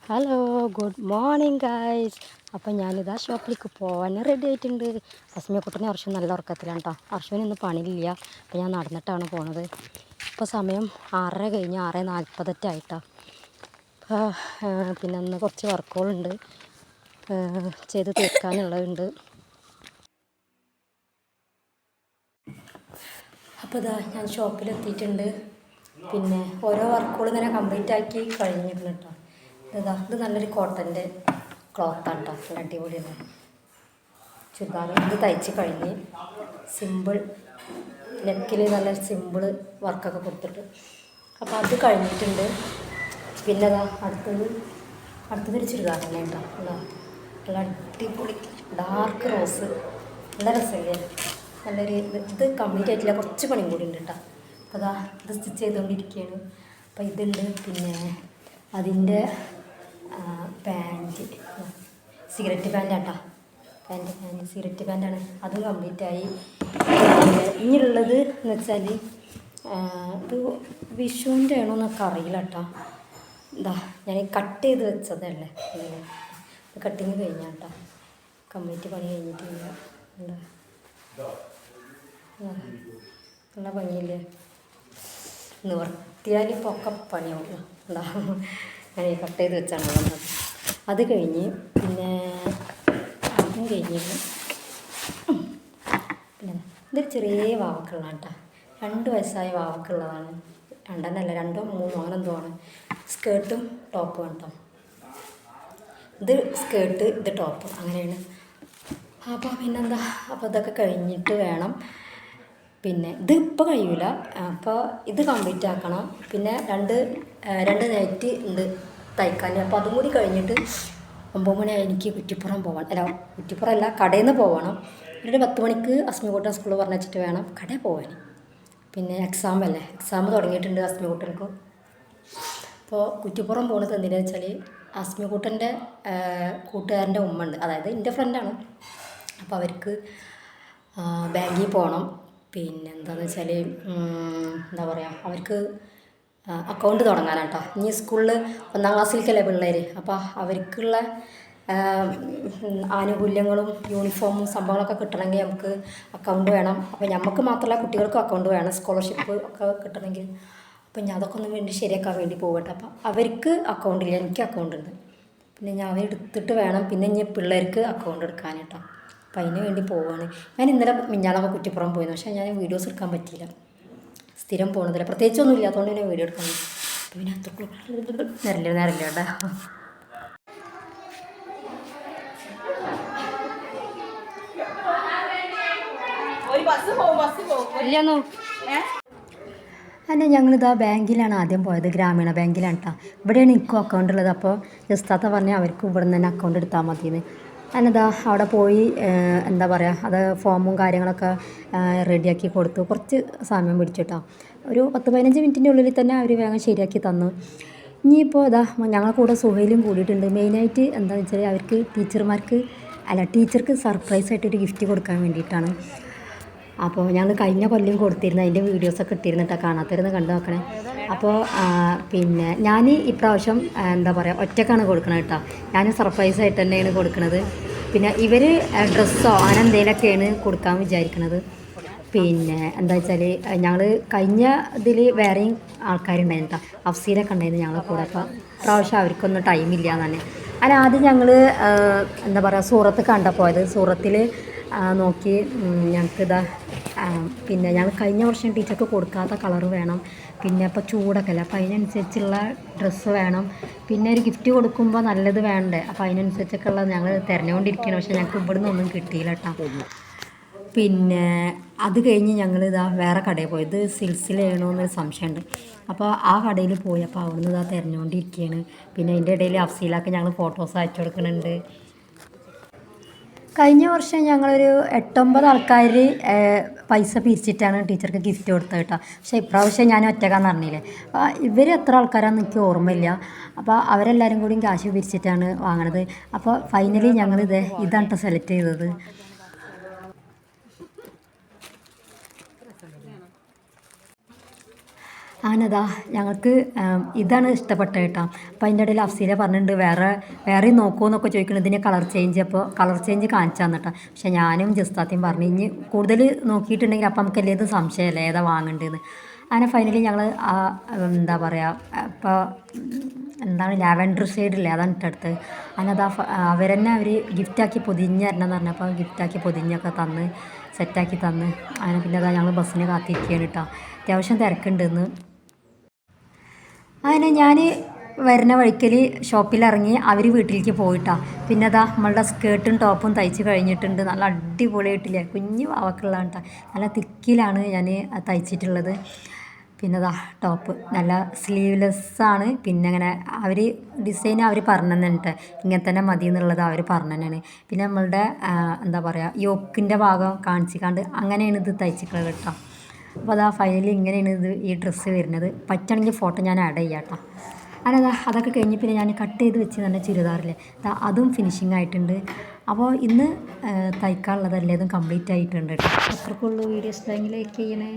Hello good morning guys. അപ്പം ഞാനിതാ ഷോപ്പിലേക്ക് പോകാൻ റെഡി ആയിട്ടുണ്ട്. അസ്മിയക്കുട്ടനെ അർഷു നല്ല ഉറക്കത്തിലാണ് കേട്ടോ. അർഷുവിന് ഇന്ന് പണിയില്ല. അപ്പം ഞാൻ നടന്നിട്ടാണ് പോണത്. ഇപ്പോൾ സമയം 6:30 കഴിഞ്ഞ് 6:40 ആയിട്ടോ. അപ്പോൾ പിന്നെ ഇന്ന് കുറച്ച് വർക്കുകളുണ്ട്, ചെയ്ത് തീർക്കാനുള്ളതുണ്ട്. അപ്പോൾ ഇതാ ഞാൻ ഷോപ്പിലെത്തിയിട്ടുണ്ട്. പിന്നെ ഓരോ വർക്കുകൾ ഇങ്ങനെ കംപ്ലീറ്റ് ആക്കി കഴിഞ്ഞിട്ടുണ്ട് കേട്ടോ. ഇത് നല്ലൊരു കോട്ടൻ്റെ ക്ലോത്താണ് കേട്ടോ, നല്ല അടിപൊളിയാണ് ചുരിദാർ. ഇത് തയ്ച്ച് കഴിഞ്ഞ് സിമ്പിൾ നെക്കിൽ നല്ല സിമ്പിൾ വർക്കൊക്കെ കൊടുത്തിട്ട് അപ്പോൾ അത് കഴിഞ്ഞിട്ടുണ്ട്. പിന്നെ അടുത്തതൊരു ചുരിദാർ തന്നെ കേട്ടോ. നല്ല അടിപൊളി ഡാർക്ക് റോസ്, നല്ല രസമില്ലേ? നല്ലൊരു ഇത് കംപ്ലീറ്റ് ആയിട്ടില്ല, കുറച്ച് പണിയും കൂടി ഉണ്ട് കേട്ടോ. അപ്പോൾ ഇത് സ്റ്റിച്ച് ചെയ്തുകൊണ്ടിരിക്കുകയാണ്. അപ്പോൾ ഇതുണ്ട്. പിന്നെ അതിൻ്റെ പാൻറ്റ് സിഗരറ്റ് പാൻറ്റാട്ടോ. പാൻറ്റ് സിഗരറ്റ് പാൻറ്റാണ്, അതും കംപ്ലീറ്റായി. ഇനിയുള്ളത് എന്ന് വെച്ചാൽ ഇത് വിഷുവിൻ്റെ ആണോ എന്നൊക്കെ അറിയില്ല കേട്ടോ. ഞാൻ കട്ട് ചെയ്ത് വെച്ചതല്ലേ, കട്ടിങ് കഴിഞ്ഞാൽ കേട്ടോ, കംപ്ലീറ്റ് പണി കഴിഞ്ഞിട്ടില്ല. നല്ല ഭംഗിയില്ലേ? നിവർത്തിയാൽ ഇപ്പോൾ ഒക്കെ പണിയാവും. ഞാൻ കട്ട് ചെയ്ത് വെച്ചാണ് വന്നത്. അത് കഴിഞ്ഞ് പിന്നെ അതും കഴിഞ്ഞ് പിന്നെ ഇതൊരു ചെറിയ വാവക്കുള്ളതാണ് കേട്ടോ. 2 വയസ്സായ വാവക്കുള്ളതാണ്. 2 അല്ല 2 3 അങ്ങനെ എന്തോ ആണ്. സ്കേർട്ടും ടോപ്പും കേട്ടോ. ഇത് സ്കേർട്ട്, ഇത് ടോപ്പ്, അങ്ങനെയാണ്. അപ്പോൾ പിന്നെന്താ, അപ്പോൾ ഇതൊക്കെ കഴിഞ്ഞിട്ട് വേണം. പിന്നെ ഇത് ഇപ്പോൾ കഴിയില്ല, അപ്പോൾ ഇത് കംപ്ലീറ്റ് ആക്കണം. പിന്നെ രണ്ട് നൈറ്റ് ഉണ്ട് തയ്ക്കാൻ. അപ്പോൾ അതും കൂടി കഴിഞ്ഞിട്ട് 9 മണിയായി എനിക്ക് കുറ്റിപ്പുറം പോകണം. കുറ്റിപ്പുറം അല്ല, കടയിൽ നിന്ന് പോകണം. ഒരു 10 മണിക്ക് അസ്മികൂട്ടൻ സ്കൂളിൽ പറഞ്ഞിട്ട് വേണം കടയിൽ പോകാൻ. പിന്നെ എക്സാം തുടങ്ങിയിട്ടുണ്ട് അസ്മികൂട്ടനക്ക്. അപ്പോൾ കുറ്റിപ്പുറം പോകുന്നത് എന്തിനാണെന്ന് വെച്ചാൽ അസ്മികൂട്ടൻ്റെ കൂട്ടുകാരൻ്റെ ഉമ്മ ഉണ്ട്, അതായത് എൻ്റെ ഫ്രണ്ടാണ്. അപ്പോൾ അവർക്ക് ബാങ്കിൽ പോകണം. പിന്നെ എന്താണെന്ന് വെച്ചാൽ എന്താ പറയുക, അവർക്ക് അക്കൗണ്ട് തുടങ്ങാനാണ് കേട്ടോ. ഇനി സ്കൂളിൽ 1ാം ക്ലാസ്സിലേക്കല്ലേ പിള്ളേർ. അപ്പോൾ അവർക്കുള്ള ആനുകൂല്യങ്ങളും യൂണിഫോമും സംഭവങ്ങളൊക്കെ കിട്ടണമെങ്കിൽ നമുക്ക് അക്കൗണ്ട് വേണം. അപ്പോൾ നമുക്ക് മാത്രമല്ല, കുട്ടികൾക്കും അക്കൗണ്ട് വേണം, സ്കോളർഷിപ്പ് ഒക്കെ കിട്ടണമെങ്കിൽ. അപ്പോൾ ഞാൻ അതൊക്കെ ഒന്ന് വേണ്ടി ശരിയാക്കാൻ വേണ്ടി പോകട്ടെ. അപ്പോൾ അവർക്ക് അക്കൗണ്ടില്ല, എനിക്ക് അക്കൗണ്ട് ഉണ്ട്. പിന്നെ ഞാൻ അവരെടുത്തിട്ട് വേണം പിന്നെ ഇനി പിള്ളേർക്ക് അക്കൗണ്ട് എടുക്കാൻ കേട്ടോ. അപ്പോൾ അതിന് വേണ്ടി പോവുകയാണ്. ഞാൻ ഇന്നലെ മിഞ്ഞാളൊക്കെ കുറ്റിപ്പുറം പോയിരുന്നു, പക്ഷേ ഞാൻ വീഡിയോസ് എടുക്കാൻ പറ്റിയില്ല. സ്ഥിരം പോകുന്നതില്ല, പ്രത്യേകിച്ചൊന്നും ഇല്ല, അതുകൊണ്ട് തന്നെ വീഡിയോ എടുക്കാൻ. അപ്പോൾ പിന്നെ നേരില്ല കേട്ടോ. ഇല്ലന്നോ അന്നെ ഞങ്ങളിതാ ബാങ്കിലാണ് ആദ്യം പോയത്, ഗ്രാമീണ ബാങ്കിലാണ് കേട്ടോ. ഇവിടെയാണ് എനിക്കും അക്കൗണ്ട് ഉള്ളത്. അപ്പോൾ ജസ്താത്ത പറഞ്ഞാൽ അവർക്കും ഇവിടെ നിന്ന് തന്നെ അക്കൗണ്ട് എടുത്താൽ മതിയെന്ന്. ഞാനിതാ അവിടെ പോയി എന്താ പറയുക, അത് ഫോമും കാര്യങ്ങളൊക്കെ റെഡിയാക്കി കൊടുത്തു. കുറച്ച് സമയം പിടിച്ചിട്ടോ, ഒരു 10-15 മിനിറ്റിൻ്റെ ഉള്ളിൽ തന്നെ അവർ വേഗം ശരിയാക്കി തന്നു. ഇനിയിപ്പോൾ ഞങ്ങളെ കൂടെ സുഹൈലും കൂടിയിട്ടുണ്ട്. മെയിനായിട്ട് എന്താണെന്ന് വെച്ചാൽ അവർക്ക് ടീച്ചർക്ക് സർപ്രൈസായിട്ടൊരു ഗിഫ്റ്റ് കൊടുക്കാൻ വേണ്ടിയിട്ടാണ്. അപ്പോൾ ഞങ്ങൾ കഴിഞ്ഞ കൊല്ലം കൊടുത്തിരുന്നു, അതിൻ്റെ വീഡിയോസൊക്കെ ഇട്ടിരുന്നിട്ടോ, കാണാത്തിരുന്ന് കണ്ടു നോക്കണേ. അപ്പോൾ പിന്നെ ഞാൻ ഇപ്രാവശ്യം എന്താ പറയുക ഒറ്റക്കാണ് കൊടുക്കണത് കേട്ടോ. ഞാൻ സർപ്രൈസായിട്ട് തന്നെയാണ് കൊടുക്കുന്നത്. പിന്നെ ഇവർ ഡ്രസ്സോ അങ്ങനെ എന്തെങ്കിലുമൊക്കെയാണ് കൊടുക്കാൻ വിചാരിക്കുന്നത്. പിന്നെ എന്താ വെച്ചാൽ ഞങ്ങൾ കഴിഞ്ഞ ഇതിൽ വേറെയും ആൾക്കാരുണ്ടായിരുന്നു കേട്ടോ, അഫ്സീലൊക്കെ ഉണ്ടായിരുന്നു ഞങ്ങളെ കൂടെ. അപ്പോൾ ഇപ്രാവശ്യം അവർക്കൊന്നും ടൈമില്ല എന്നാണ്. ആദ്യം ഞങ്ങൾ എന്താ പറയുക സൂറത്ത് കണ്ട പോയത്. സൂറത്തിൽ നോക്കി ഞങ്ങൾക്കിതാ പിന്നെ ഞങ്ങൾ കഴിഞ്ഞ വർഷം ടീച്ചർക്ക് കൊടുക്കാത്ത കളറ് വേണം. പിന്നെ ഇപ്പോൾ ചൂടൊക്കെ അല്ലേ, അപ്പോൾ അതിനനുസരിച്ചുള്ള ഡ്രസ്സ് വേണം. പിന്നെ ഒരു ഗിഫ്റ്റ് കൊടുക്കുമ്പോൾ നല്ലത് വേണ്ടേ, അപ്പോൾ അതിനനുസരിച്ചൊക്കെ ഉള്ളത് ഞങ്ങൾ തിരഞ്ഞുകൊണ്ടിരിക്കുകയാണ്. പക്ഷേ ഞങ്ങൾക്ക് ഇവിടുന്ന് ഒന്നും കിട്ടിയില്ല കേട്ടോ. പിന്നെ അത് കഴിഞ്ഞ് ഞങ്ങളിതാ വേറെ കടയിൽ പോയത്, സിൽസിലാണോ എന്നൊരു സംശയമുണ്ട്. അപ്പോൾ ആ കടയിൽ പോയി, അപ്പോൾ അവിടുന്ന് തിരഞ്ഞുകൊണ്ടിരിക്കുകയാണ്. പിന്നെ അതിൻ്റെ ഇടയിൽ അഫ്സീലാക്ക് ഞങ്ങൾ ഫോട്ടോസ് അയച്ചു കൊടുക്കുന്നുണ്ട്. കഴിഞ്ഞ വർഷം ഞങ്ങളൊരു 8-9 ആൾക്കാർ പൈസ പിരിച്ചിട്ടാണ് ടീച്ചർക്ക് ഗിഫ്റ്റ് കൊടുത്തത് കേട്ടോ. പക്ഷേ ഇപ്രാവശ്യം ഞാൻ ഒറ്റക്കാന്ന് പറഞ്ഞില്ലേ, ഇവർ എത്ര ആൾക്കാരാണെന്ന് എനിക്ക് ഓർമ്മയില്ല. അപ്പോൾ അവരെല്ലാവരും കൂടിയും കാശ് പിരിച്ചിട്ടാണ് വാങ്ങണത്. അപ്പോൾ ഫൈനലി ഞങ്ങൾ ഇതാണ് കേട്ടോ സെലക്ട് ചെയ്തത്. അങ്ങനെതാ ഞങ്ങൾക്ക് ഇതാണ് ഇഷ്ടപ്പെട്ടത് കേട്ടോ. അപ്പോൾ അതിൻ്റെ ഇടയിൽ അഫ്സീല പറഞ്ഞിട്ടുണ്ട് വേറെ നോക്കുമെന്നൊക്കെ ചോദിക്കുന്നത് ഇതിൻ്റെ കളർ ചേഞ്ച്. അപ്പോൾ കളർ ചേഞ്ച് കാണിച്ചു തന്നിട്ടാ. പക്ഷേ ഞാനും ജസ്താത്തയും പറഞ്ഞു ഇനി കൂടുതൽ നോക്കിയിട്ടുണ്ടെങ്കിൽ അപ്പം നമുക്ക് എല്ലാതും സംശയമല്ലേ ഏതാ വാങ്ങേണ്ടതെന്ന്. അങ്ങനെ ഫൈനലി ഞങ്ങൾ എന്താ പറയുക ഇപ്പോൾ എന്താണ് ലാവൻഡർ ഷെയ്ഡില്ലേ അതാണ് ഇട്ടെടുത്ത്. അതിനതാ അവരെന്നെ ഗിഫ്റ്റാക്കി പൊതിഞ്ഞ് തരണം എന്ന് പറഞ്ഞപ്പോൾ ഗിഫ്റ്റാക്കി പൊതിഞ്ഞൊക്കെ തന്ന് സെറ്റാക്കി തന്ന്. അങ്ങനെ പിന്നെ അതാ ഞങ്ങൾ ബസ്സിന് കാത്തിരിക്കുകയാണ് കേട്ടോ. അത്യാവശ്യം തിരക്കുണ്ടെന്ന്. അങ്ങനെ ഞാൻ വരുന്ന വഴിക്കൽ ഷോപ്പിലിറങ്ങി അവർ വീട്ടിലേക്ക് പോയിട്ടാ. പിന്നെ അതാ നമ്മളുടെ സ്കേർട്ടും ടോപ്പും തയ്ച്ച് കഴിഞ്ഞിട്ടുണ്ട്. നല്ല അടിപൊളിയായിട്ടില്ലേ, കുഞ്ഞു വാവക്കുള്ളതാണ് കേട്ടോ. നല്ല തിക്കിലാണ് ഞാൻ തയ്ച്ചിട്ടുള്ളത്. പിന്നെ അതാ ടോപ്പ് നല്ല സ്ലീവ്ലെസ്സാണ്. പിന്നെ അങ്ങനെ അവർ ഡിസൈൻ അവർ പറഞ്ഞു തന്നിട്ട് ഇങ്ങനെ തന്നെ മതി എന്നുള്ളത് അവർ പറഞ്ഞു തന്നെയാണ്. പിന്നെ നമ്മളുടെ എന്താ പറയുക യോക്കിൻ്റെ ഭാഗം കാണിച്ചിക്കാണ്ട് അങ്ങനെയാണ് ഇത് തയ്ച്ചിട്ടുള്ളത് കേട്ടോ. അപ്പോൾ അതാ ഫൈനലി ഇങ്ങനെയാണ് ഈ ഡ്രസ്സ് വരുന്നത്. പറ്റുകയാണെങ്കിൽ ഫോട്ടോ ഞാൻ ആഡ് ചെയ്യാം കേട്ടോ. അങ്ങനെ അതൊക്കെ കഴിഞ്ഞ് പിന്നെ ഞാൻ കട്ട് ചെയ്ത് വെച്ച് തന്നെ ചുരിദാറില്ലേ അതും ഫിനിഷിങ് ആയിട്ടുണ്ട്. അപ്പോൾ ഇന്ന് തയ്ക്കാനുള്ളതല്ലേ ഇതും കംപ്ലീറ്റ് ആയിട്ടുണ്ട് കേട്ടോ. അത്രക്കുള്ളൂ. വീഡിയോ ഇഷ്ടമെങ്കിൽ ലൈക്ക് ചെയ്യണേ.